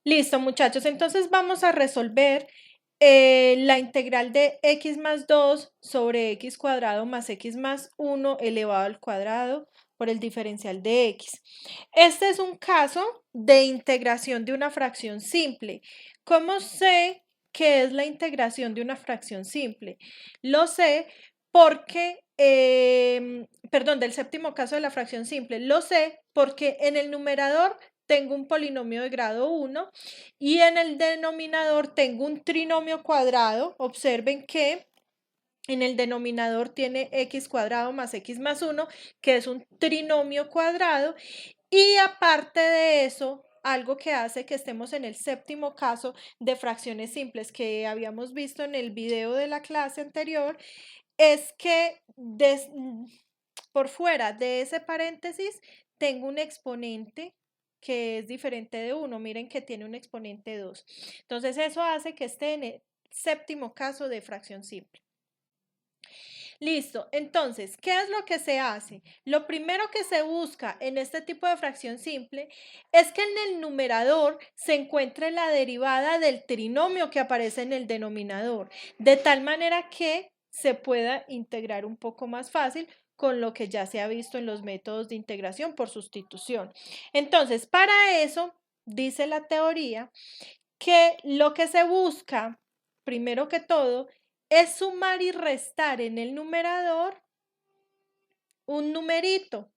Listo, muchachos. Entonces vamos a resolver la integral de x más 2 sobre x cuadrado más x más 1 elevado al cuadrado por el diferencial de x. Este es un caso de integración de una fracción simple. ¿Cómo sé qué es la integración de una fracción simple? Lo sé porque, perdón, del séptimo caso de la fracción simple. Lo sé porque en el numerador tengo un polinomio de grado 1 y en el denominador tengo un trinomio cuadrado. Observen que en el denominador tiene x cuadrado más x más 1, que es un trinomio cuadrado. Y aparte de eso, algo que hace que estemos en el séptimo caso de fracciones simples que habíamos visto en el video de la clase anterior, es que por fuera de ese paréntesis tengo un exponente que es diferente de 1. Miren que tiene un exponente 2. Entonces eso hace que esté en el séptimo caso de fracción simple. Listo, entonces, ¿qué es lo que se hace? Lo primero que se busca en este tipo de fracción simple es que en el numerador se encuentre la derivada del trinomio que aparece en el denominador, de tal manera que se pueda integrar un poco más fácil con lo que ya se ha visto en los métodos de integración por sustitución. Entonces, para eso, dice la teoría, que lo que se busca, primero que todo, es sumar y restar en el numerador un numerito.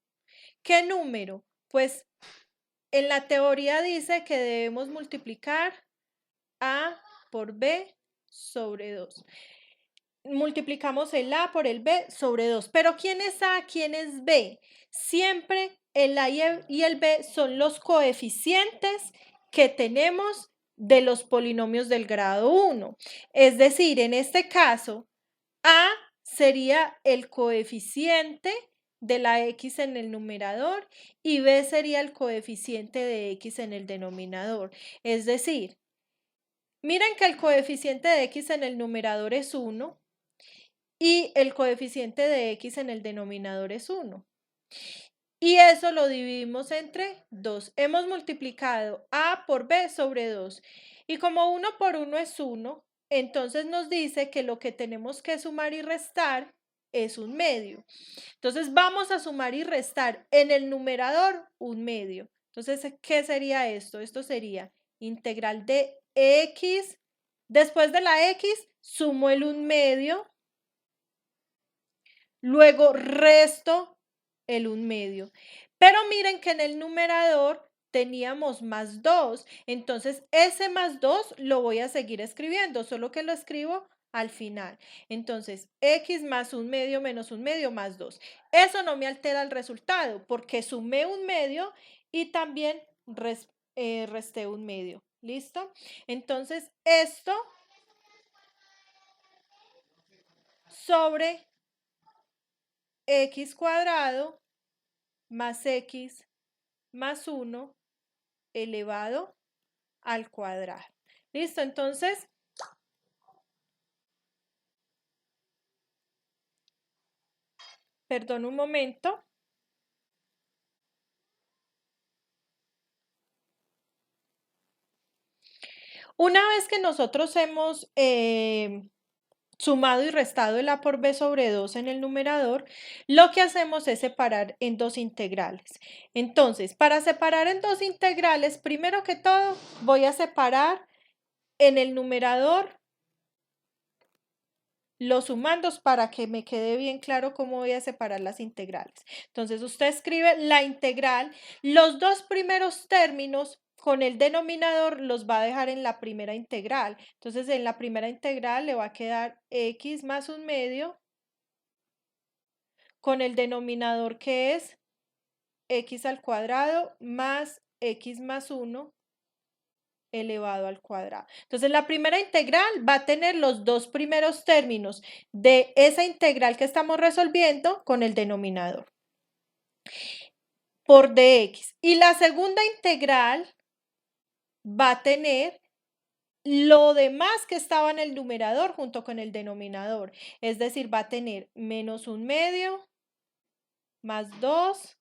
¿Qué número? Pues en la teoría dice que debemos multiplicar A por B sobre 2. Multiplicamos el A por el B sobre 2. Pero ¿quién es A? ¿Quién es B? Siempre el A y el B son los coeficientes que tenemos de los polinomios del grado 1. Es decir, en este caso, A sería el coeficiente de la x en el numerador y B sería el coeficiente de x en el denominador. Es decir, miren que el coeficiente de x en el numerador es 1 y el coeficiente de x en el denominador es 1. Y eso lo dividimos entre 2. Hemos multiplicado A por B sobre 2. Y como 1 por 1 es 1, entonces nos dice que lo que tenemos que sumar y restar es un medio. Entonces vamos a sumar y restar en el numerador un medio. Entonces, ¿qué sería esto? Esto sería integral de x. Después de la x, sumo el un medio. Luego resto el un medio. Pero miren que en el numerador teníamos más 2. Entonces, ese más 2 lo voy a seguir escribiendo, solo que lo escribo al final. Entonces, x más un medio menos un medio más 2. Eso no me altera el resultado porque sumé un medio y también resté un medio. ¿Listo? Entonces, esto sobre x cuadrado más x más 1 elevado al cuadrado. ¿Listo? Entonces, perdón un momento. Una vez que nosotros hemos sumado y restado el A por B sobre 2 en el numerador, lo que hacemos es separar en dos integrales. Entonces, para separar en dos integrales, primero que todo, voy a separar en el numerador los sumandos para que me quede bien claro cómo voy a separar las integrales. Entonces, usted escribe la integral, los dos primeros términos con el denominador los va a dejar en la primera integral. Entonces, en la primera integral le va a quedar x más un medio con el denominador que es x al cuadrado más x más 1 elevado al cuadrado. Entonces, la primera integral va a tener los dos primeros términos de esa integral que estamos resolviendo con el denominador por dx. Y la segunda integral va a tener lo demás que estaba en el numerador junto con el denominador. Es decir, va a tener menos un medio más 2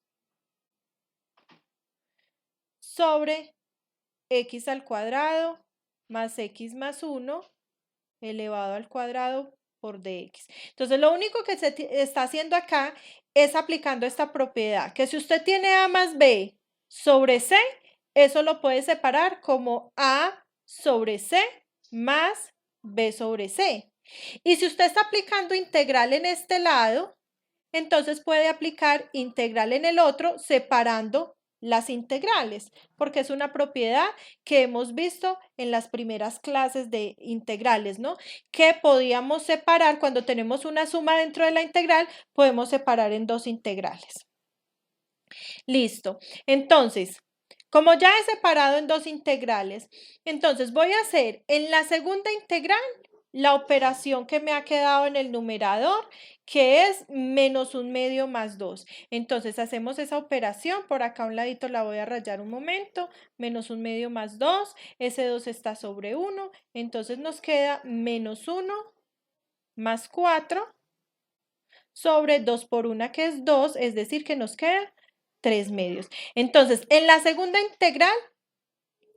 sobre x al cuadrado más x más 1 elevado al cuadrado por dx. Entonces, lo único que se está haciendo acá es aplicando esta propiedad, que si usted tiene a más b sobre c, eso lo puede separar como a sobre c más b sobre c. Y si usted está aplicando integral en este lado, entonces puede aplicar integral en el otro separando las integrales, porque es una propiedad que hemos visto en las primeras clases de integrales, ¿no? Que podíamos separar cuando tenemos una suma dentro de la integral, podemos separar en dos integrales. Listo. Entonces, como ya he separado en dos integrales, entonces voy a hacer en la segunda integral la operación que me ha quedado en el numerador, que es menos 1/2 más 2. Entonces hacemos esa operación, por acá a un ladito la voy a rayar un momento, menos 1/2 más 2, ese 2 está sobre 1, entonces nos queda menos 1 más 4 sobre 2 por 1, que es 2, es decir, que nos queda 3/2. Entonces, en la segunda integral,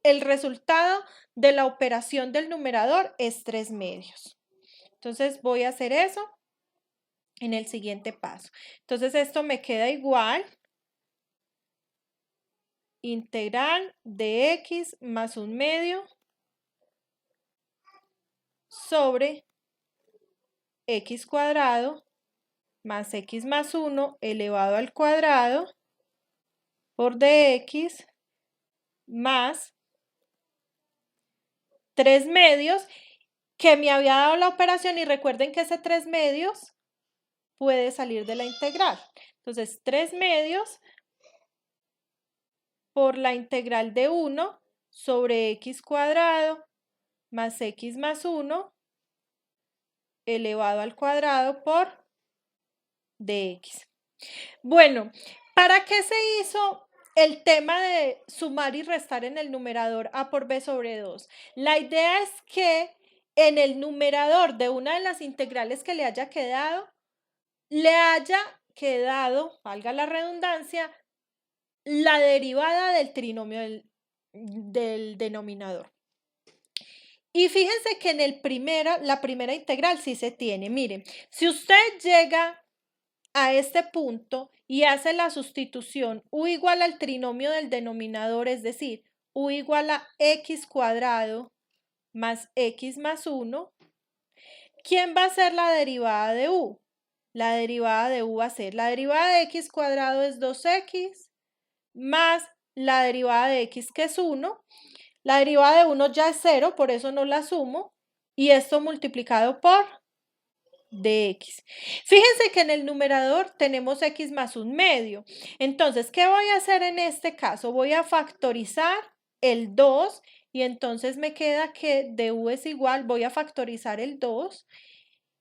el resultado de la operación del numerador es 3/2. Entonces, voy a hacer eso en el siguiente paso. Entonces, esto me queda igual. Integral de x más 1/2 sobre x cuadrado más x más 1 elevado al cuadrado por dx más 3/2, que me había dado la operación, y recuerden que ese 3/2 puede salir de la integral. Entonces, 3/2 por la integral de 1 sobre x cuadrado más x más 1 elevado al cuadrado por dx. Bueno, ¿para qué se hizo el tema de sumar y restar en el numerador a por b sobre 2? La idea es que en el numerador de una de las integrales que le haya quedado, valga la redundancia, la derivada del trinomio del denominador. Y fíjense que en la primera integral sí se tiene. Miren, si usted llega a este punto y hace la sustitución u igual al trinomio del denominador, es decir, u igual a x cuadrado más x más 1, ¿quién va a ser la derivada de u? La derivada de u va a ser, la derivada de x cuadrado es 2x más la derivada de x, que es 1. La derivada de 1 ya es 0, por eso no la sumo. Y esto multiplicado por dx. Fíjense que en el numerador tenemos x más 1/2. Entonces, ¿qué voy a hacer en este caso? Voy a factorizar el 2 y entonces me queda que du es igual, voy a factorizar el 2.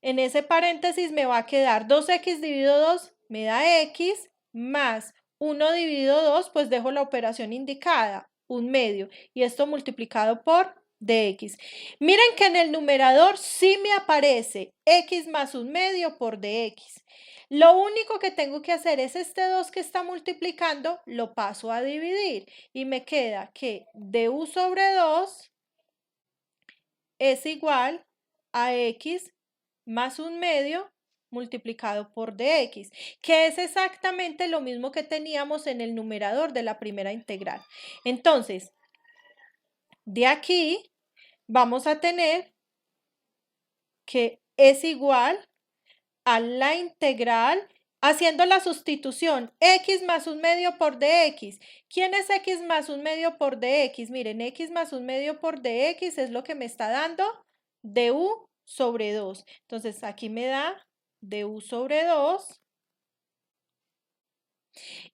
En ese paréntesis me va a quedar 2x dividido 2 me da x más 1 dividido 2, pues dejo la operación indicada, 1/2, y esto multiplicado por dx. Miren que en el numerador sí me aparece x más 1/2 por dx. Lo único que tengo que hacer es este 2 que está multiplicando, lo paso a dividir y me queda que du sobre 2 es igual a x más 1/2 multiplicado por dx, que es exactamente lo mismo que teníamos en el numerador de la primera integral. Entonces, de aquí vamos a tener que es igual a la integral, haciendo la sustitución, x más 1/2 por dx. ¿Quién es x más 1/2 por dx? Miren, x más 1/2 por dx es lo que me está dando du sobre 2. Entonces, aquí me da du sobre 2.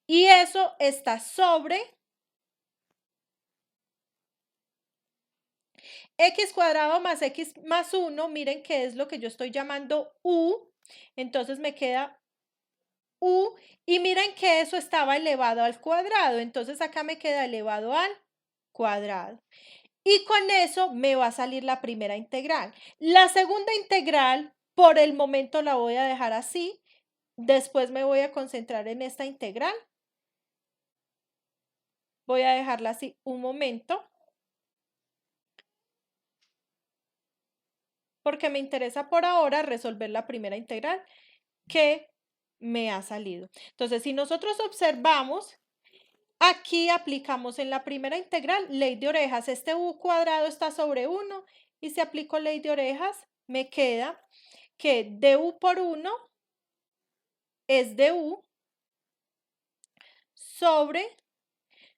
Y eso está sobre x cuadrado más x más 1. Miren que es lo que yo estoy llamando u. Entonces, me queda u, y miren que eso estaba elevado al cuadrado, entonces acá me queda elevado al cuadrado. Y con eso me va a salir la primera integral. La segunda integral, por el momento la voy a dejar así, después me voy a concentrar en esta integral. Voy a dejarla así un momento. porque me interesa por ahora resolver la primera integral que me ha salido. Entonces, si nosotros observamos, aquí aplicamos en la primera integral ley de orejas. Este u cuadrado está sobre 1 y si aplico ley de orejas, me queda que du por 1 es du sobre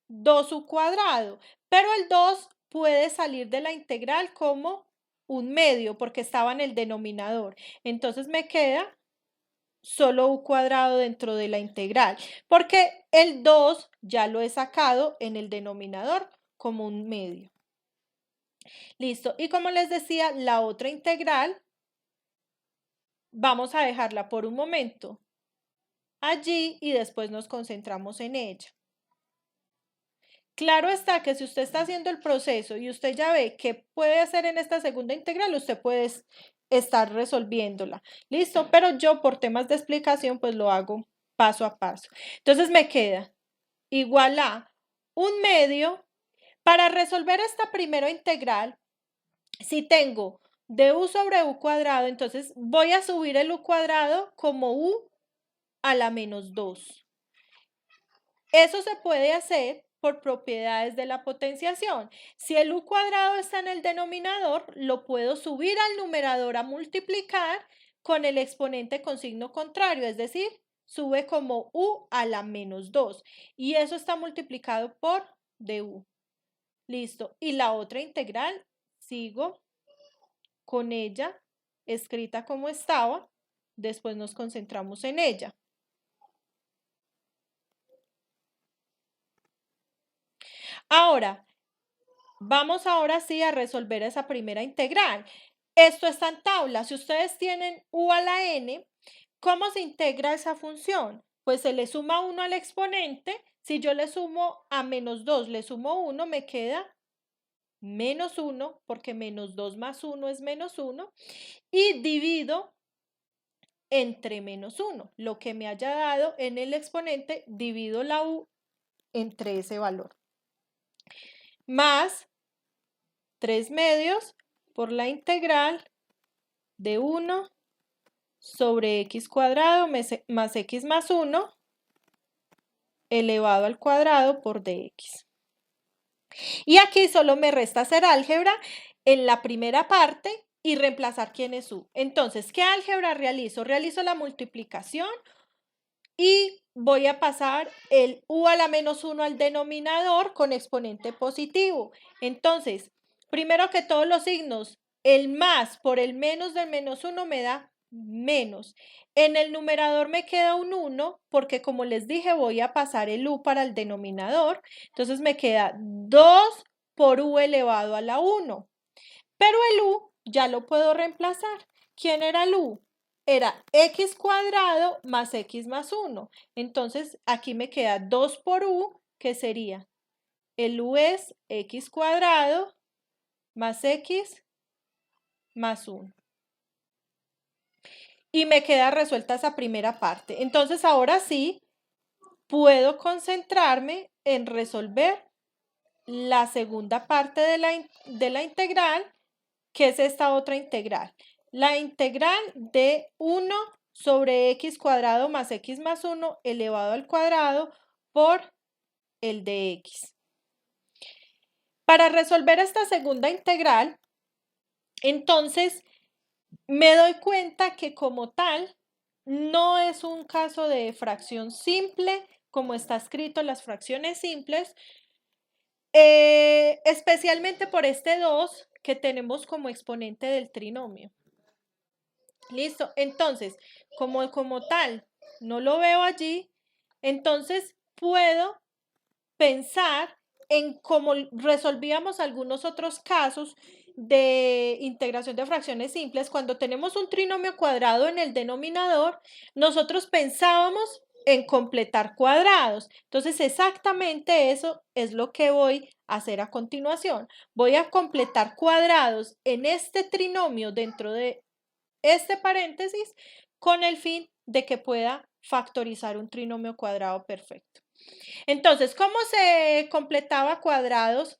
2u cuadrado, pero el 2 puede salir de la integral como un medio porque estaba en el denominador. Entonces me queda solo u cuadrado dentro de la integral, porque el 2 ya lo he sacado en el denominador como un medio. Listo. Y como les decía, la otra integral vamos a dejarla por un momento allí y después nos concentramos en ella. Claro está que si usted está haciendo el proceso y usted ya ve qué puede hacer en esta segunda integral, usted puede estar resolviéndola. ¿Listo? Pero yo por temas de explicación pues lo hago paso a paso. Entonces me queda igual a un medio. Para resolver esta primera integral, si tengo du sobre u cuadrado, entonces voy a subir el u cuadrado como u a la menos 2. Eso se puede hacer por propiedades de la potenciación. Si el u cuadrado está en el denominador, lo puedo subir al numerador a multiplicar con el exponente con signo contrario, es decir, sube como u a la menos 2. Y eso está multiplicado por du. Listo. Y la otra integral, sigo con ella escrita como estaba. Después nos concentramos en ella. Ahora, vamos ahora sí a resolver esa primera integral. Esto está en tabla. Si ustedes tienen u a la n, ¿cómo se integra esa función? Pues se le suma 1 al exponente. Si yo le sumo a menos 2, le sumo 1, me queda menos 1, porque menos 2 más 1 es menos 1, y divido entre menos 1. Lo que me haya dado en el exponente, divido la u entre ese valor. Más 3 medios por la integral de 1 sobre x cuadrado más x más 1 elevado al cuadrado por dx. Y aquí solo me resta hacer álgebra en la primera parte y reemplazar quién es u. Entonces, ¿qué álgebra realizo? Realizo la multiplicación y voy a pasar el u a la menos 1 al denominador con exponente positivo. Entonces, primero que todos los signos, el más por el menos del menos 1 me da menos. En el numerador me queda un 1 porque como les dije voy a pasar el u para el denominador. Entonces me queda 2 por u elevado a la 1. Pero el u ya lo puedo reemplazar. ¿Quién era el u? Era x cuadrado más x más 1. Entonces aquí me queda 2 por u, que sería el u es x cuadrado más x más 1. Y me queda resuelta esa primera parte. Entonces ahora sí puedo concentrarme en resolver la segunda parte de la integral, que es esta otra integral. La integral de 1 sobre x cuadrado más x más 1 elevado al cuadrado por el de x. Para resolver esta segunda integral, entonces me doy cuenta que como tal no es un caso de fracción simple como está escrito en las fracciones simples, especialmente por este 2 que tenemos como exponente del trinomio. Listo, entonces, como tal no lo veo allí, entonces puedo pensar en cómo resolvíamos algunos otros casos de integración de fracciones simples. Cuando tenemos un trinomio cuadrado en el denominador, nosotros pensábamos en completar cuadrados. Entonces, exactamente eso es lo que voy a hacer a continuación. Voy a completar cuadrados en este trinomio dentro de este paréntesis con el fin de que pueda factorizar un trinomio cuadrado perfecto. Entonces, ¿cómo se completaba cuadrados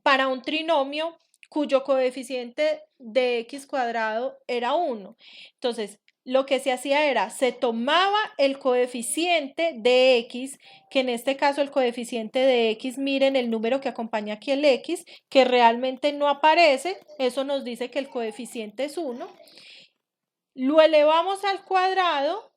para un trinomio cuyo coeficiente de x cuadrado era 1. Entonces, lo que se hacía era, se tomaba el coeficiente de x, que en este caso el coeficiente de x, miren el número que acompaña aquí el x, que realmente no aparece, eso nos dice que el coeficiente es 1, lo elevamos al cuadrado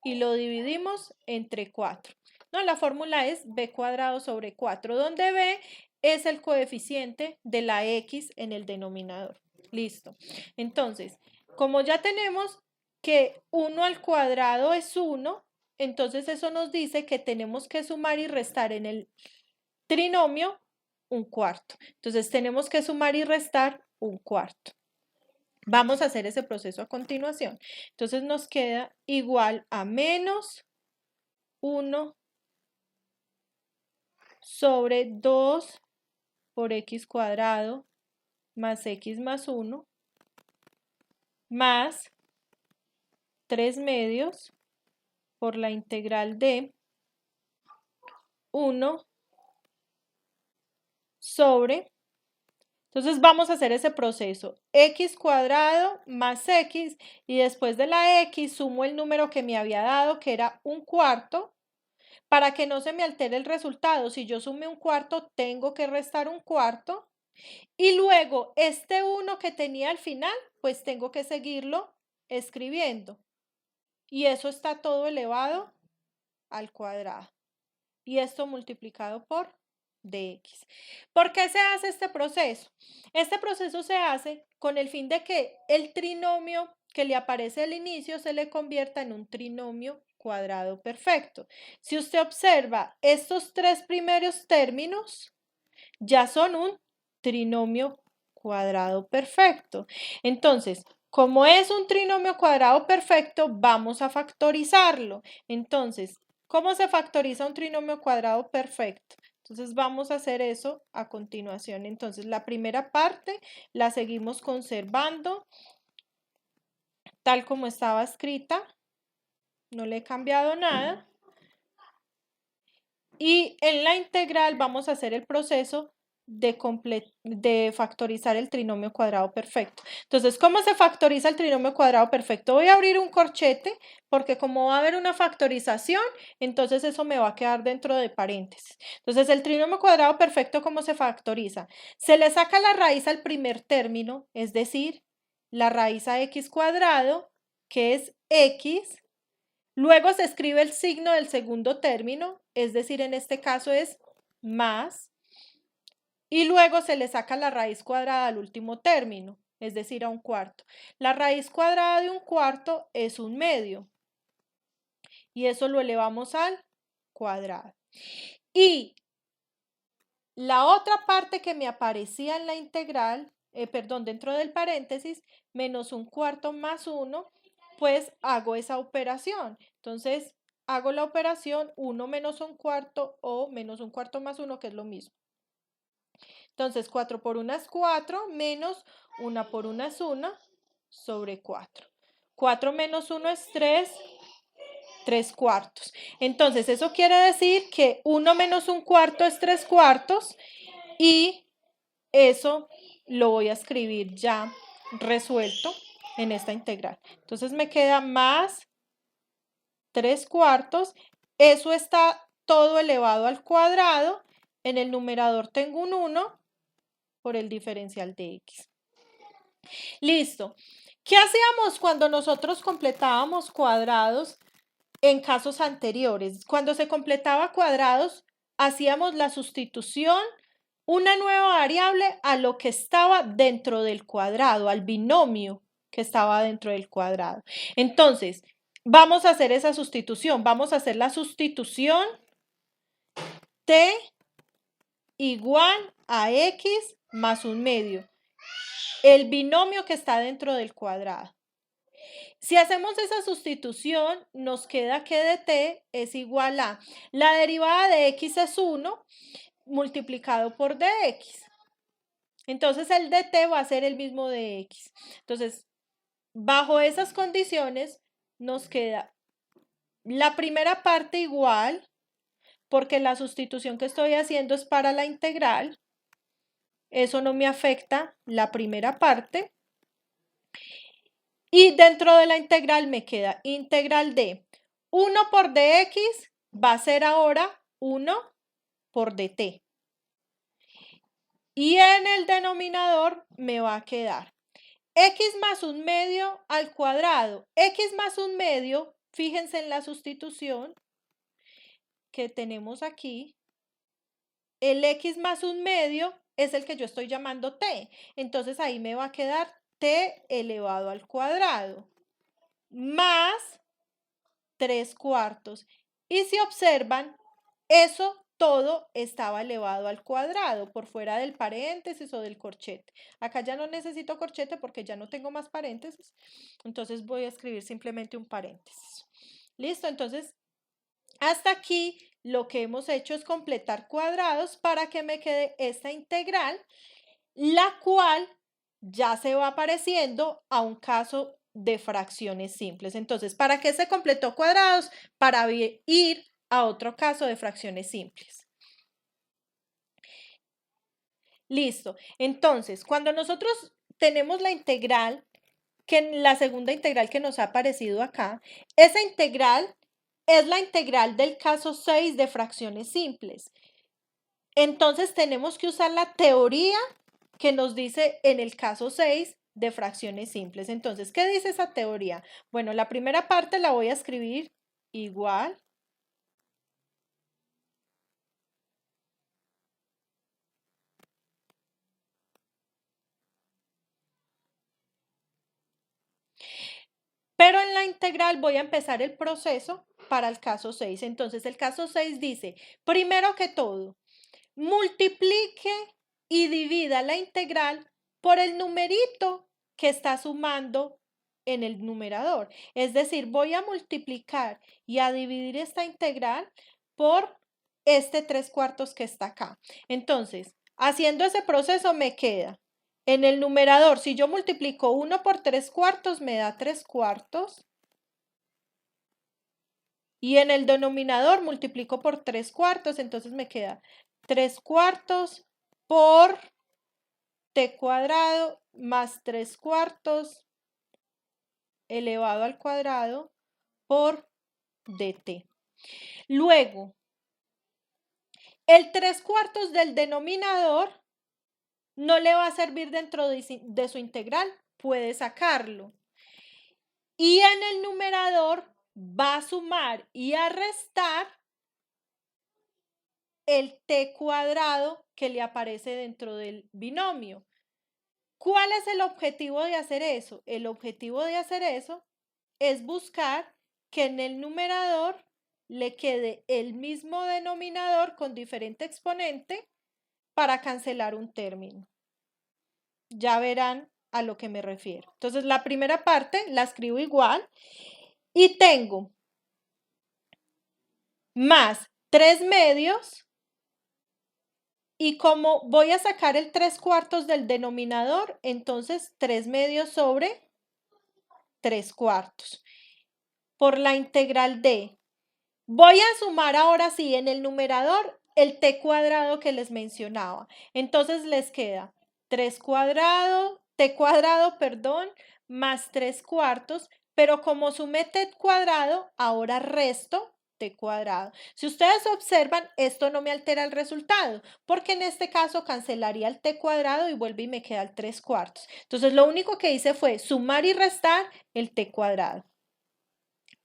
y lo dividimos entre 4. No, la fórmula es b cuadrado sobre 4, donde b es el coeficiente de la x en el denominador. Listo. Entonces, como ya tenemos que 1 al cuadrado es 1, entonces eso nos dice que tenemos que sumar y restar en el trinomio un cuarto. Entonces tenemos que sumar y restar un cuarto. Vamos a hacer ese proceso a continuación. Entonces nos queda igual a menos 1 sobre 2 por x cuadrado más x más 1 más 3 medios por la integral de 1 sobre, entonces vamos a hacer ese proceso, x cuadrado más x, y después de la x sumo el número que me había dado, que era un cuarto, para que no se me altere el resultado. Si yo sumé un cuarto, tengo que restar un cuarto, y luego este 1 que tenía al final, pues tengo que seguirlo escribiendo. Y eso está todo elevado al cuadrado. Y esto multiplicado por dx. ¿Por qué se hace este proceso? Este proceso se hace con el fin de que el trinomio que le aparece al inicio se le convierta en un trinomio cuadrado perfecto. Si usted observa, estos tres primeros términos ya son un trinomio cuadrado perfecto. Entonces, como es un trinomio cuadrado perfecto, vamos a factorizarlo. Entonces, ¿cómo se factoriza un trinomio cuadrado perfecto? Entonces vamos a hacer eso a continuación. Entonces la primera parte la seguimos conservando tal como estaba escrita. No le he cambiado nada. Y en la integral vamos a hacer el proceso de factorizar el trinomio cuadrado perfecto. Entonces, ¿cómo se factoriza el trinomio cuadrado perfecto? Voy a abrir un corchete porque como va a haber una factorización, entonces eso me va a quedar dentro de paréntesis. Entonces, el trinomio cuadrado perfecto, ¿cómo se factoriza? Se le saca la raíz al primer término, es decir, la raíz a x cuadrado, que es x. Luego se escribe el signo del segundo término, es decir, en este caso es más, y luego se le saca la raíz cuadrada al último término, es decir, a un cuarto. La raíz cuadrada de un cuarto es un medio, y eso lo elevamos al cuadrado. Y la otra parte que me aparecía en la integral, dentro del paréntesis, menos un cuarto más 1, pues hago esa operación. Entonces, hago la operación 1 menos un cuarto o menos un cuarto más 1, que es lo mismo. Entonces, 4 por 1 es 4, menos 1 por 1 es 1, sobre 4. 4 menos 1 es 3, 3 cuartos. Entonces, eso quiere decir que 1 menos un cuarto es 3 cuartos, y eso lo voy a escribir ya resuelto en esta integral. Entonces me queda más 3 cuartos. Eso está todo elevado al cuadrado. En el numerador tengo un 1 por el diferencial de x. Listo. ¿Qué hacíamos cuando nosotros completábamos cuadrados en casos anteriores? Cuando se completaba cuadrados, hacíamos la sustitución, una nueva variable a lo que estaba dentro del cuadrado, al binomio que estaba dentro del cuadrado. Entonces, vamos a hacer esa sustitución. Vamos a hacer la sustitución t igual a x más un medio, el binomio que está dentro del cuadrado. Si hacemos esa sustitución, nos queda que de t es igual a la derivada de x es 1 multiplicado por dx. Entonces el dt va a ser el mismo de x. Entonces, bajo esas condiciones, nos queda la primera parte igual, porque la sustitución que estoy haciendo es para la integral. eso no me afecta la primera parte. Y dentro de la integral me queda integral de 1 por dx va a ser ahora 1 por dt. Y en el denominador me va a quedar x más 1/2 al cuadrado. X más 1/2, fíjense en la sustitución que tenemos aquí. El x más 1/2 es el que yo estoy llamando t. Entonces ahí me va a quedar t elevado al cuadrado más 3/4. Y si observan, eso todo estaba elevado al cuadrado por fuera del paréntesis o del corchete. Acá ya no necesito corchete porque ya no tengo más paréntesis. Entonces voy a escribir simplemente un paréntesis. Listo, entonces hasta aquí lo que hemos hecho es completar cuadrados para que me quede esta integral, la cual ya se va pareciendo a un caso de fracciones simples. Entonces, ¿para qué se completó cuadrados? Para ir a otro caso de fracciones simples. Listo. Entonces, cuando nosotros tenemos la integral, la segunda integral que nos ha aparecido acá, esa integral es la integral del caso 6 de fracciones simples. Entonces, tenemos que usar la teoría que nos dice en el caso 6 de fracciones simples. Entonces, ¿qué dice esa teoría? Bueno, la primera parte la voy a escribir igual. Pero en la integral voy a empezar el proceso para el caso 6. Entonces, el caso 6 dice, primero que todo, multiplique y divida la integral por el numerito que está sumando en el numerador. Es decir, voy a multiplicar y a dividir esta integral por este 3/4 que está acá. Entonces, haciendo ese proceso me queda en el numerador, si yo multiplico 1 por 3/4 me da 3/4. Y en el denominador multiplico por 3/4, entonces me queda 3/4 por t cuadrado más 3/4 elevado al cuadrado por dt. Luego, el 3/4 del denominador no le va a servir dentro de su integral, puede sacarlo. Y en el numerador va a sumar y a restar el t cuadrado que le aparece dentro del binomio. ¿Cuál es el objetivo de hacer eso? El objetivo de hacer eso es buscar que en el numerador le quede el mismo denominador con diferente exponente para cancelar un término. Ya verán a lo que me refiero. Entonces, la primera parte la escribo igual y tengo más 3/2 y como voy a sacar el 3/4 del denominador, entonces 3/2 sobre 3/4 por la integral de. Voy a sumar ahora sí en el numerador el t cuadrado que les mencionaba. Entonces les queda 3 cuadrado, t cuadrado, perdón, más 3/4, pero como sumé t cuadrado, ahora resto t cuadrado. Si ustedes observan, esto no me altera el resultado, porque en este caso cancelaría el t cuadrado y vuelve y me queda el 3/4. Entonces lo único que hice fue sumar y restar el t cuadrado.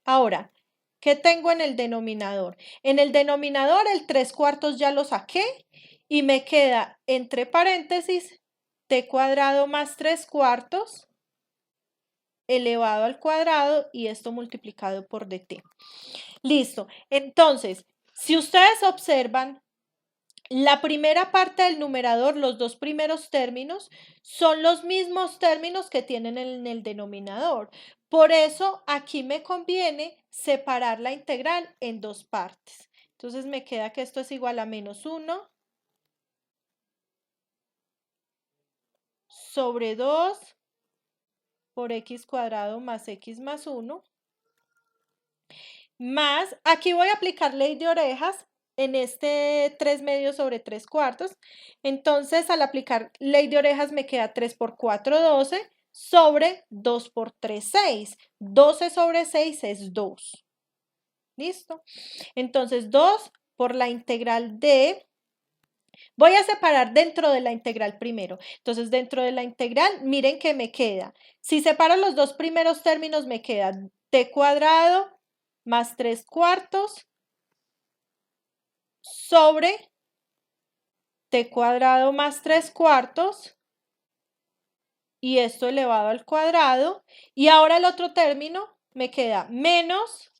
Ahora, ¿qué tengo en el denominador? En el denominador el 3/4 ya lo saqué y me queda entre paréntesis t cuadrado más 3/4 elevado al cuadrado y esto multiplicado por dt. Listo. Entonces, si ustedes observan, la primera parte del numerador, los dos primeros términos, son los mismos términos que tienen en el denominador. Por eso aquí me conviene separar la integral en dos partes. Entonces me queda que esto es igual a -1 sobre 2 por x cuadrado más x más 1. Más, aquí voy a aplicar ley de orejas. en este 3 medios sobre 3 cuartos. Entonces, al aplicar ley de orejas me queda 3 por 4, 12 sobre 2 por 3, 6. 12 sobre 6 es 2. ¿Listo? Entonces, 2 por la integral de... Voy a separar dentro de la integral primero. Entonces, dentro de la integral, miren que me queda. Si separo los dos primeros términos, me queda t cuadrado más 3 cuartos sobre t cuadrado más 3 cuartos y esto elevado al cuadrado. Y ahora el otro término me queda menos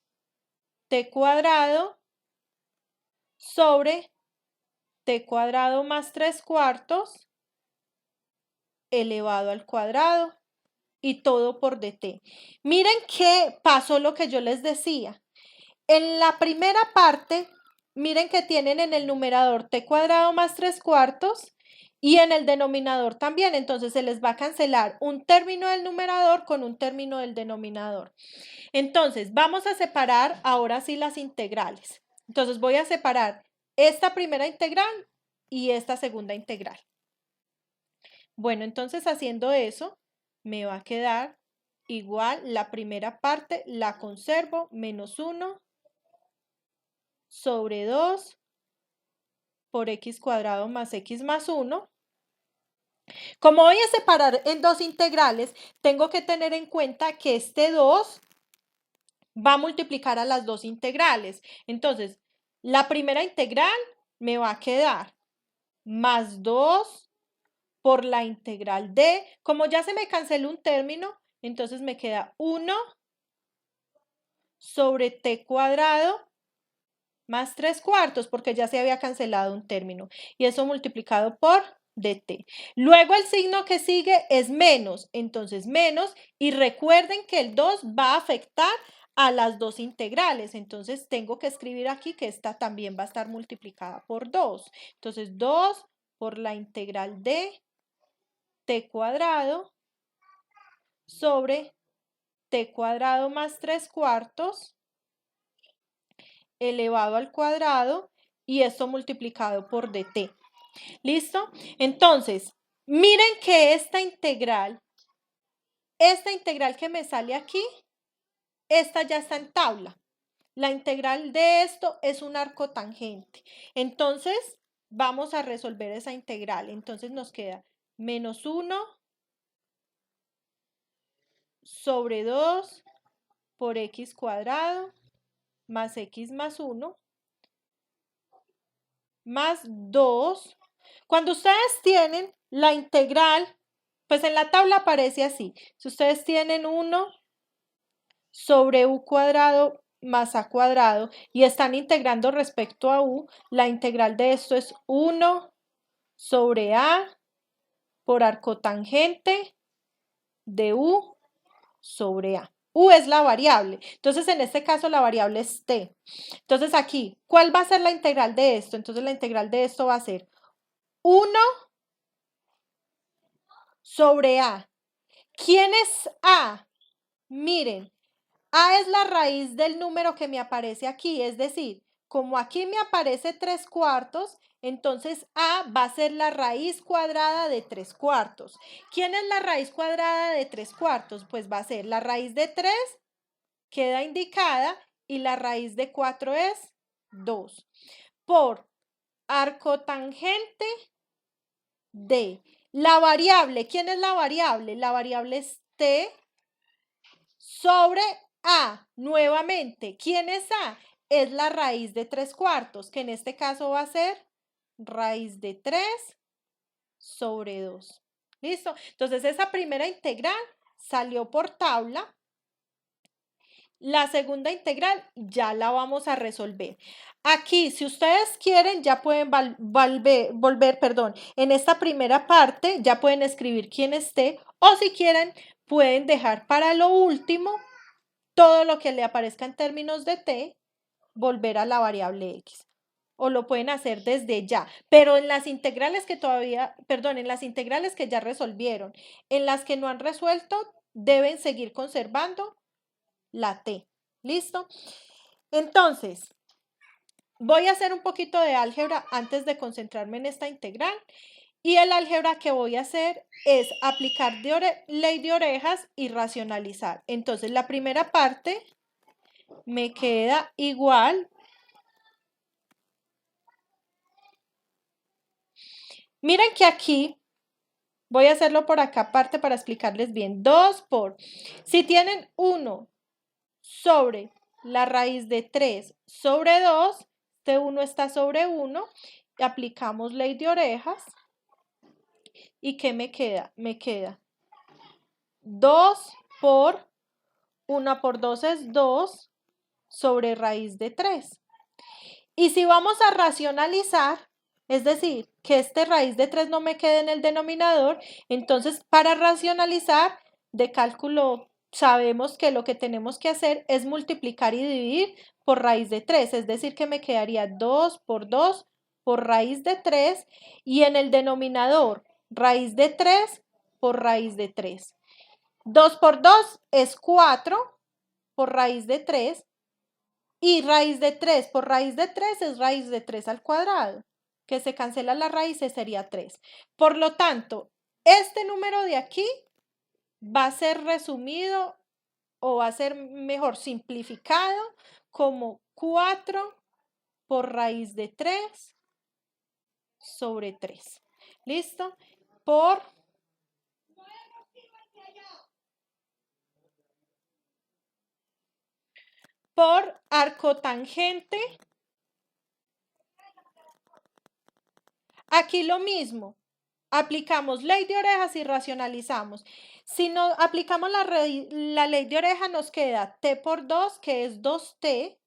t cuadrado sobre t cuadrado más 3 cuartos elevado al cuadrado y todo por dt. Miren que pasó lo que yo les decía. En la primera parte, miren que tienen en el numerador t cuadrado más 3 cuartos y en el denominador también. Entonces se les va a cancelar un término del numerador con un término del denominador. Entonces vamos a separar ahora sí las integrales. Entonces voy a separar esta primera integral y esta segunda integral. Bueno, entonces haciendo eso, me va a quedar igual la primera parte, la conservo, menos 1 sobre 2 por x cuadrado más x más 1. Como voy a separar en dos integrales, tengo que tener en cuenta que este 2 va a multiplicar a las dos integrales. Entonces, la primera integral me va a quedar más 2 por la integral de, como ya se me canceló un término, entonces me queda 1 sobre t cuadrado más 3 cuartos, porque ya se había cancelado un término, y eso multiplicado por dt. Luego el signo que sigue es menos, entonces menos, y recuerden que el 2 va a afectar a las dos integrales, entonces tengo que escribir aquí que esta también va a estar multiplicada por 2. Entonces 2 por la integral de t cuadrado sobre t cuadrado más 3 cuartos elevado al cuadrado y esto multiplicado por dt. ¿Listo? Entonces, miren que esta integral que me sale aquí, esta ya está en tabla. La integral de esto es un arco tangente. Entonces, vamos a resolver esa integral. Entonces nos queda menos 1 sobre 2 por x cuadrado más x más 1 más 2. Cuando ustedes tienen la integral, pues en la tabla aparece así. Si ustedes tienen 1 sobre u cuadrado más a cuadrado y están integrando respecto a u, la integral de esto es 1 sobre a por arcotangente de u sobre a. U es la variable. Entonces, en este caso, la variable es t. Entonces, aquí, ¿cuál va a ser la integral de esto? Entonces, la integral de esto va a ser 1 sobre a. ¿Quién es a? Miren, a es la raíz del número que me aparece aquí, es decir, como aquí me aparece 3 cuartos, entonces a va a ser la raíz cuadrada de 3 cuartos. ¿Quién es la raíz cuadrada de 3 cuartos? Pues va a ser la raíz de 3, queda indicada, y la raíz de 4 es 2. Por arcotangente de la variable. ¿Quién es la variable? La variable es t sobre a. Nuevamente, ¿quién es a? Es la raíz de 3 cuartos, que en este caso va a ser raíz de 3 sobre 2. ¿Listo? Entonces, esa primera integral salió por tabla. La segunda integral ya la vamos a resolver. Aquí, si ustedes quieren, ya pueden volver, en esta primera parte, ya pueden escribir quién esté, o si quieren, pueden dejar para lo último todo lo que le aparezca en términos de t, volver a la variable x. O lo pueden hacer desde ya, pero en las integrales que en las integrales que ya resolvieron, en las que no han resuelto, deben seguir conservando la t. ¿Listo? Entonces, voy a hacer un poquito de álgebra antes de concentrarme en esta integral. Y el álgebra que voy a hacer es aplicar ley de orejas y racionalizar. Entonces, la primera parte me queda igual. Miren que aquí, voy a hacerlo por acá aparte para explicarles bien. 2 por, si tienen 1 sobre la raíz de 3 sobre 2, este 1 está sobre 1, aplicamos ley de orejas. ¿Y qué me queda? Me queda 2 por 1 por 2 es 2 sobre raíz de 3. Y si vamos a racionalizar, es decir, que este raíz de 3 no me quede en el denominador, entonces para racionalizar de cálculo sabemos que lo que tenemos que hacer es multiplicar y dividir por raíz de 3, es decir, que me quedaría 2 por raíz de 3 y en el denominador raíz de 3 por raíz de 3. 2 por 2 es 4 por raíz de 3 y raíz de 3 por raíz de 3 es raíz de 3 al cuadrado, que se cancela la raíz sería 3. Por lo tanto, este número de aquí va a ser resumido o va a ser mejor simplificado como 4 por raíz de 3 sobre 3. ¿Listo? Por arcotangente. Aquí lo mismo. Aplicamos ley de orejas y racionalizamos. Si no aplicamos la ley de oreja, nos queda t por 2, que es 2t.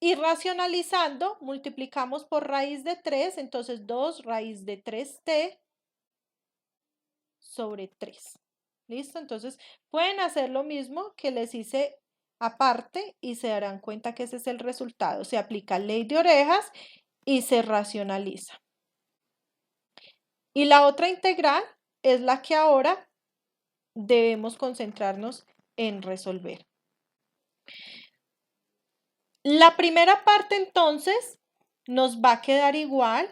Y racionalizando, multiplicamos por raíz de 3, entonces 2 raíz de 3t sobre 3. ¿Listo? Entonces pueden hacer lo mismo que les hice aparte y se darán cuenta que ese es el resultado. Se aplica ley de orejas y se racionaliza. Y la otra integral es la que ahora debemos concentrarnos en resolver. La primera parte entonces nos va a quedar igual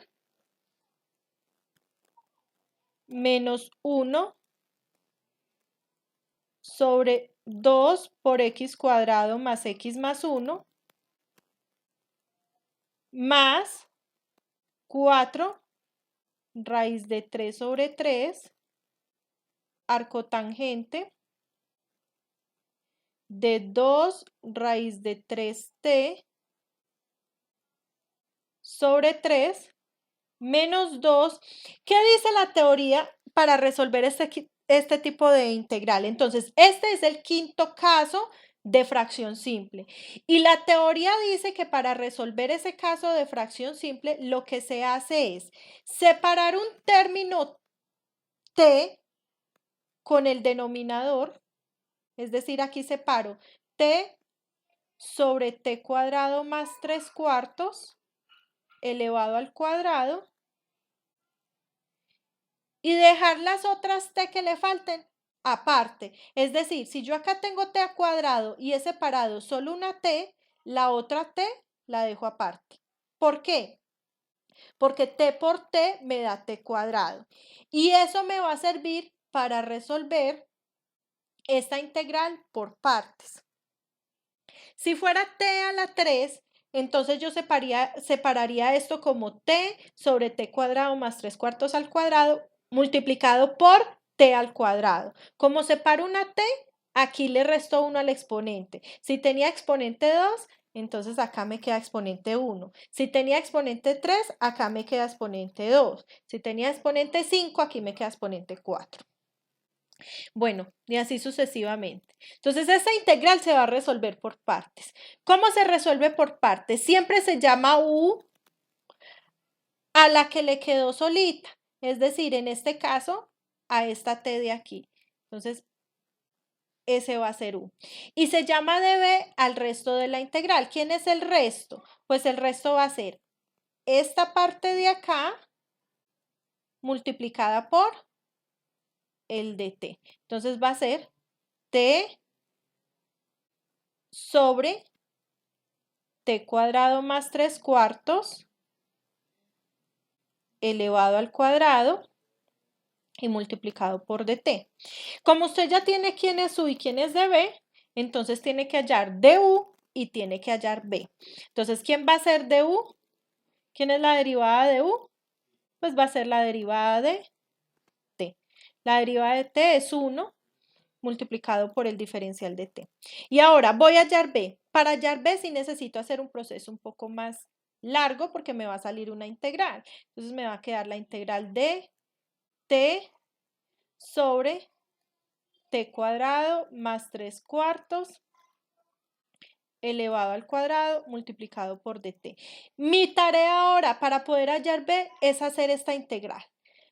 menos 1 sobre 2 por x cuadrado más x más 1 más 4 raíz de 3 sobre 3 arcotangente de 2 raíz de 3t sobre 3 menos 2. ¿Qué dice la teoría para resolver este tipo de integral? Entonces, este es el quinto caso de fracción simple. Y la teoría dice que para resolver ese caso de fracción simple, lo que se hace es separar un término t con el denominador, es decir, aquí separo t sobre t cuadrado más 3 cuartos elevado al cuadrado y dejar las otras t que le falten aparte. Es decir, si yo acá tengo t al cuadrado y he separado solo una t, la otra t la dejo aparte. ¿Por qué? Porque t por t me da t cuadrado. Y eso me va a servir para resolver esta integral por partes. Si fuera t a la 3, entonces yo separaría esto como t sobre t cuadrado más 3 cuartos al cuadrado multiplicado por t al cuadrado. Como separo una t, aquí le resto 1 al exponente. Si tenía exponente 2, entonces acá me queda exponente 1. Si tenía exponente 3, acá me queda exponente 2. Si tenía exponente 5, aquí me queda exponente 4. Bueno, y así sucesivamente. Entonces, esta integral se va a resolver por partes. ¿Cómo se resuelve por partes? Siempre se llama u a la que le quedó solita. Es decir, en este caso, a esta t de aquí. Entonces, ese va a ser u. Y se llama db al resto de la integral. ¿Quién es el resto? Pues el resto va a ser esta parte de acá multiplicada por el de t. Entonces va a ser t sobre t cuadrado más 3 cuartos elevado al cuadrado y multiplicado por dt. Como usted ya tiene quién es u y quién es db, entonces tiene que hallar du y tiene que hallar b. Entonces, ¿quién va a ser du? ¿Quién es la derivada de u? Pues va a ser la derivada de t. La derivada de t es 1 multiplicado por el diferencial de t. Y ahora voy a hallar b. Para hallar b sí necesito hacer un proceso un poco más largo porque me va a salir una integral. Entonces me va a quedar la integral de t sobre t cuadrado más 3 cuartos elevado al cuadrado multiplicado por dt. Mi tarea ahora para poder hallar b es hacer esta integral.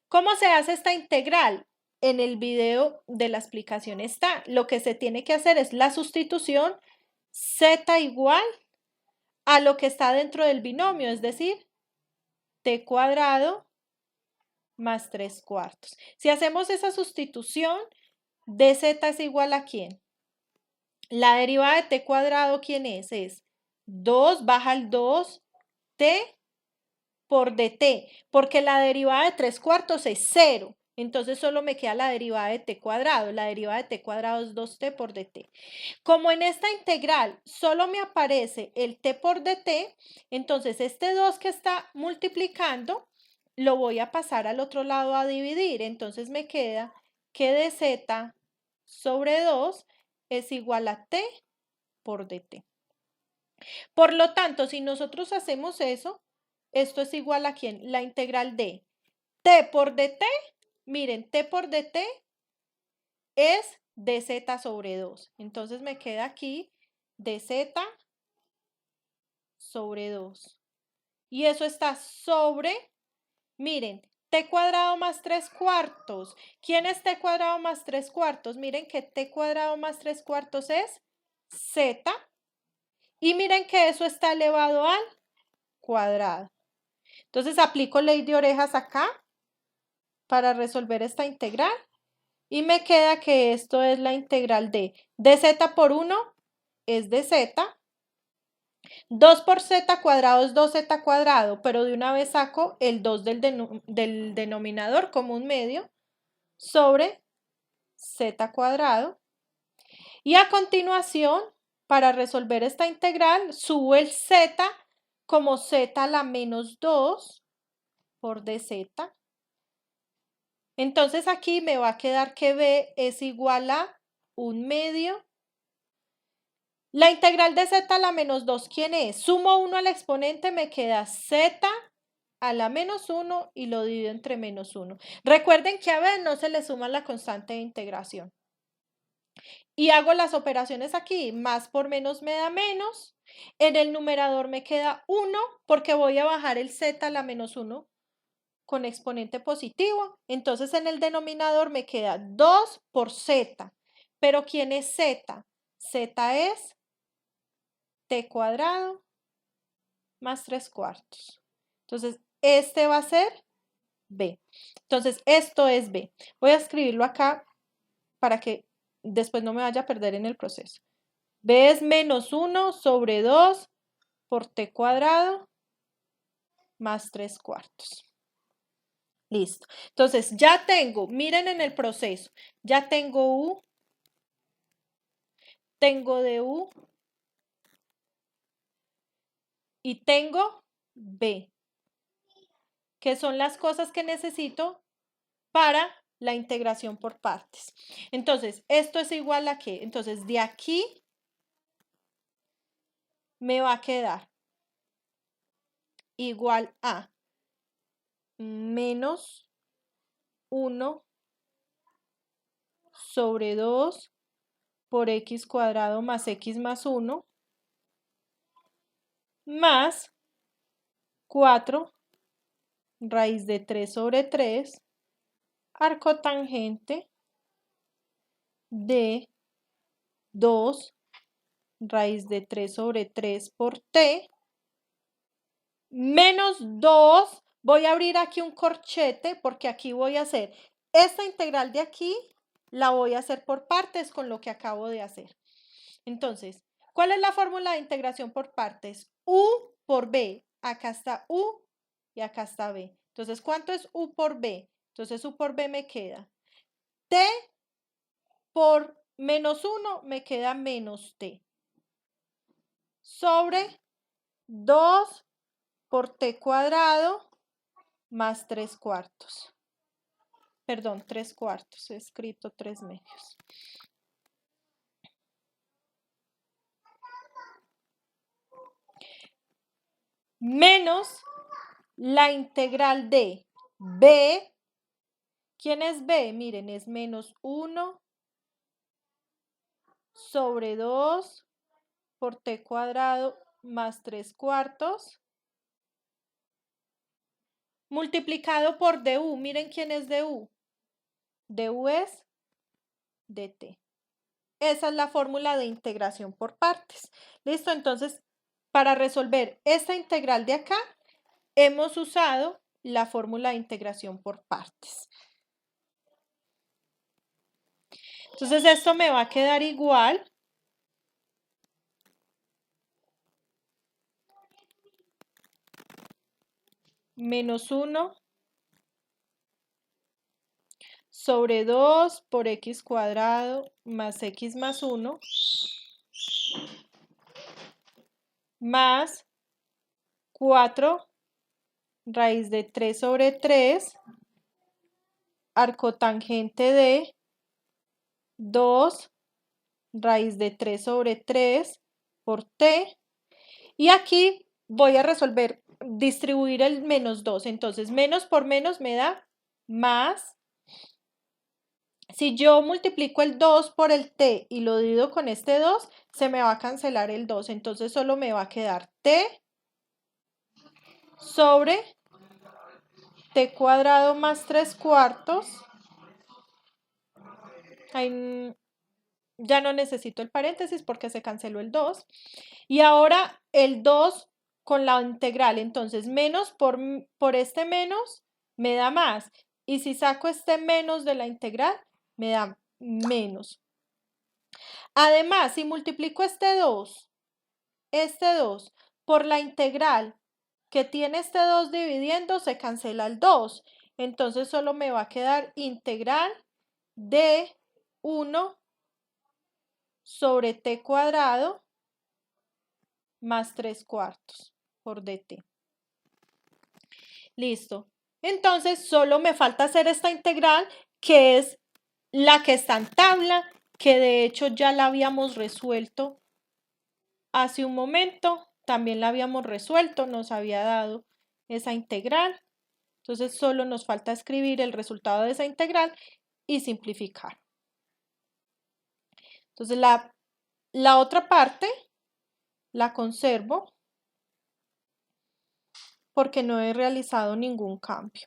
¿Cómo se hace esta integral? En el video de la explicación está. Lo que se tiene que hacer es la sustitución z igual a lo que está dentro del binomio, es decir, t cuadrado más 3 cuartos. Si hacemos esa sustitución, dz es igual a ¿quién? La derivada de t cuadrado, ¿quién es? Es 2 baja el 2 t por dt, porque la derivada de 3 cuartos es 0. Entonces solo me queda la derivada de t cuadrado. La derivada de t cuadrado es 2t por dt. Como en esta integral solo me aparece el t por dt, entonces este 2 que está multiplicando lo voy a pasar al otro lado a dividir. Entonces me queda que dz sobre 2 es igual a t por dt. Por lo tanto, si nosotros hacemos eso, esto es igual a ¿quién? La integral de t por dt. Miren, t por dt es dz sobre 2. Entonces me queda aquí dz sobre 2. Y eso está sobre, miren, t cuadrado más 3 cuartos. ¿Quién es t cuadrado más 3 cuartos? Miren que t cuadrado más 3 cuartos es z. Y miren que eso está elevado al cuadrado. Entonces aplico ley de orejas acá para resolver esta integral. Y me queda que esto es la integral de dz por 1 es dz. 2 por z cuadrado es 2z cuadrado, pero de una vez saco el 2 del denominador como un medio sobre z cuadrado. Y a continuación, para resolver esta integral, subo el z como z a la menos 2 por dz. Entonces aquí me va a quedar que b es igual a un medio. La integral de z a la menos 2, ¿quién es? Sumo 1 al exponente, me queda z a la menos 1 y lo divido entre menos 1. Recuerden que a b no se le suma la constante de integración. Y hago las operaciones aquí. Más por menos me da menos. En el numerador me queda 1 porque voy a bajar el z a la menos 1 con exponente positivo. Entonces en el denominador me queda 2 por z. Pero ¿quién es z? Z es t cuadrado más 3 cuartos. Entonces este va a ser b. Entonces esto es b. Voy a escribirlo acá para que después no me vaya a perder en el proceso. b es menos 1 sobre 2 por t cuadrado más 3 cuartos. Listo. Entonces ya tengo, miren en el proceso, ya tengo u, tengo du y tengo b, que son las cosas que necesito para la integración por partes. Entonces, ¿esto es igual a qué? Entonces, de aquí me va a quedar igual a menos 1 sobre 2 por x cuadrado más x más 1 más 4 raíz de 3 sobre 3 arco tangente de 2 raíz de 3 sobre 3 por t menos 2. Voy a abrir aquí un corchete porque aquí voy a hacer esta integral de aquí, la voy a hacer por partes con lo que acabo de hacer. Entonces, ¿cuál es la fórmula de integración por partes? U por B. Acá está U y acá está B. Entonces, ¿cuánto es U por B? Entonces, U por B me queda T por menos 1 me queda menos T sobre 2 por T cuadrado más 3 cuartos. Perdón, 3 cuartos. He escrito 3 medios. Menos la integral de B. ¿Quién es B? Miren, es menos 1 sobre 2 por T cuadrado más 3 cuartos multiplicado por DU. Miren quién es DU. DU es DT. Esa es la fórmula de integración por partes. ¿Listo? Entonces, para resolver esta integral de acá, hemos usado la fórmula de integración por partes. Entonces, esto me va a quedar igual menos 1 sobre 2 por x cuadrado más x más 1 más 4 raíz de 3 sobre 3 arcotangente de 2 raíz de 3 sobre 3 por t. Y aquí voy a resolver, distribuir el menos 2. Entonces, menos por menos me da más. Si yo multiplico el 2 por el t y lo divido con este 2, se me va a cancelar el 2. Entonces, solo me va a quedar t sobre t cuadrado más 3 cuartos. Ahí ya no necesito el paréntesis porque se canceló el 2. Y ahora el 2 con la integral. Entonces, menos por este menos me da más. Y si saco este menos de la integral, me da menos. Además, si multiplico este 2 por la integral que tiene este 2 dividiendo, se cancela el 2. Entonces, solo me va a quedar integral de 1 sobre t cuadrado más 3 cuartos por dt. Listo. Entonces, solo me falta hacer esta integral, que es la que está en tabla, que de hecho ya la habíamos resuelto hace un momento. También la habíamos resuelto, nos había dado esa integral. Entonces, solo nos falta escribir el resultado de esa integral y simplificar. Entonces, la otra parte la conservo porque no he realizado ningún cambio.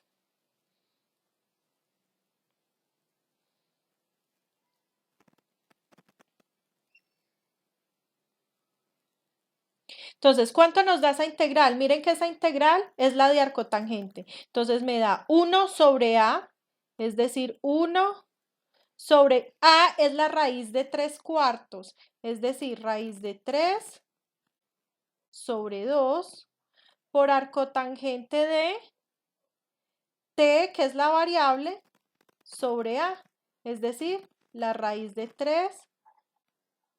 Entonces, ¿cuánto nos da esa integral? Miren que esa integral es la de arcotangente. Entonces, me da 1 sobre A, es decir, 1 sobre A es la raíz de 3 cuartos, es decir, raíz de 3 sobre 2 por arcotangente de T, que es la variable, sobre A, es decir, la raíz de 3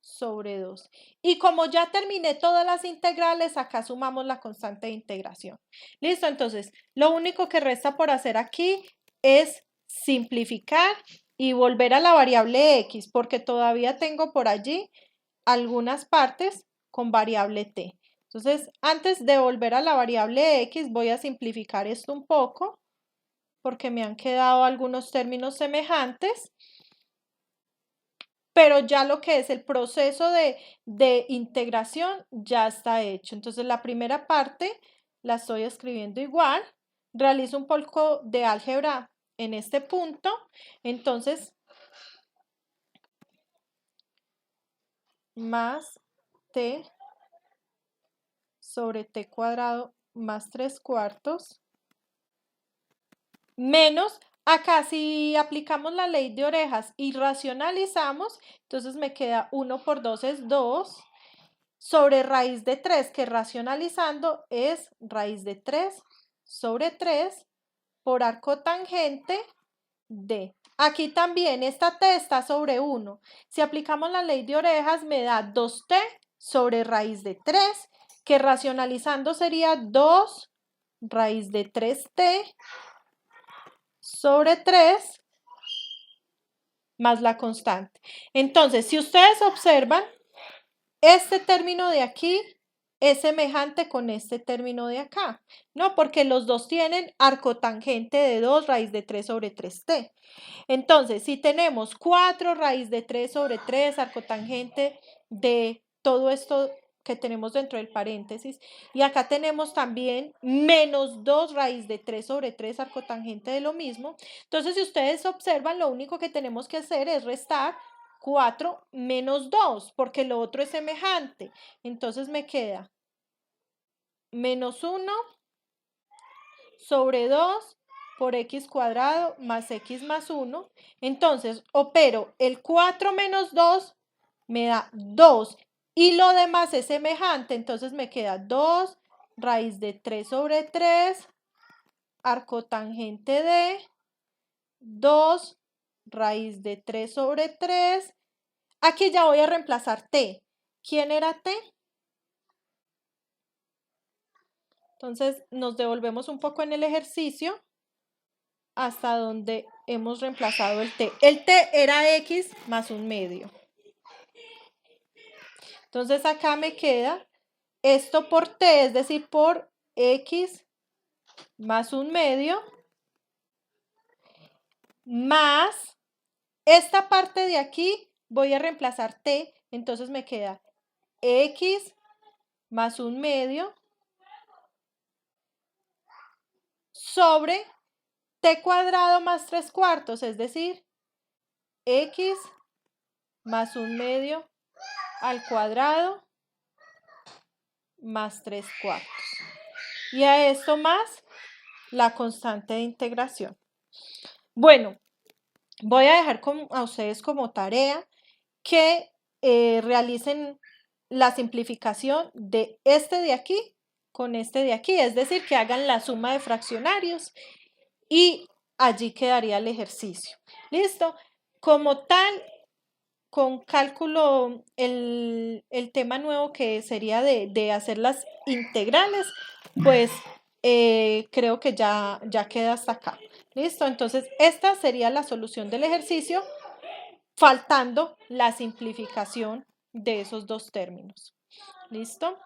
sobre 2. Y como ya terminé todas las integrales, acá sumamos la constante de integración. Listo, entonces, lo único que resta por hacer aquí es simplificar y volver a la variable x, porque todavía tengo por allí algunas partes con variable t. Entonces, antes de volver a la variable x, voy a simplificar esto un poco, porque me han quedado algunos términos semejantes. Pero ya lo que es el proceso de integración ya está hecho. Entonces, la primera parte la estoy escribiendo igual. Realizo un poco de álgebra en este punto. Entonces, más t sobre t cuadrado más 3 cuartos menos, acá si aplicamos la ley de orejas y racionalizamos, entonces me queda 1 por 2 es 2 sobre raíz de 3, que racionalizando es raíz de 3 sobre 3 por arco tangente de. Aquí también esta t está sobre 1. Si aplicamos la ley de orejas me da 2t sobre raíz de 3, que racionalizando sería 2 raíz de 3t sobre 3 más la constante. Entonces, si ustedes observan, este término de aquí es semejante con este término de acá, ¿no? Porque los dos tienen arco tangente de 2 raíz de 3 sobre 3t. Entonces, si tenemos 4 raíz de 3 sobre 3, arco tangente de todo esto que tenemos dentro del paréntesis, y acá tenemos también menos 2 raíz de 3 sobre 3, arco tangente de lo mismo. Entonces, si ustedes observan, lo único que tenemos que hacer es restar 4 menos 2, porque lo otro es semejante. Entonces me queda menos 1 sobre 2 por x cuadrado más x más 1. Entonces opero el 4 menos 2 me da 2 y lo demás es semejante. Entonces me queda 2 raíz de 3 sobre 3 arco tangente de 2 raíz de 3 sobre 3. Aquí ya voy a reemplazar t. ¿Quién era t? Entonces nos devolvemos un poco en el ejercicio hasta donde hemos reemplazado el t. El t era x más un medio. Entonces acá me queda esto por t, es decir, por x más un medio, más esta parte de aquí voy a reemplazar t, entonces me queda x más un medio sobre t cuadrado más 3 cuartos, es decir, x más un medio al cuadrado más 3 cuartos. Y a esto más la constante de integración. Bueno, voy a dejar a ustedes como tarea que realicen la simplificación de este de aquí con este de aquí, es decir, que hagan la suma de fraccionarios y allí quedaría el ejercicio. ¿Listo? Como tal, con cálculo, el tema nuevo que sería de hacer las integrales, pues creo que ya queda hasta acá. ¿Listo? Entonces, esta sería la solución del ejercicio, faltando la simplificación de esos dos términos. ¿Listo?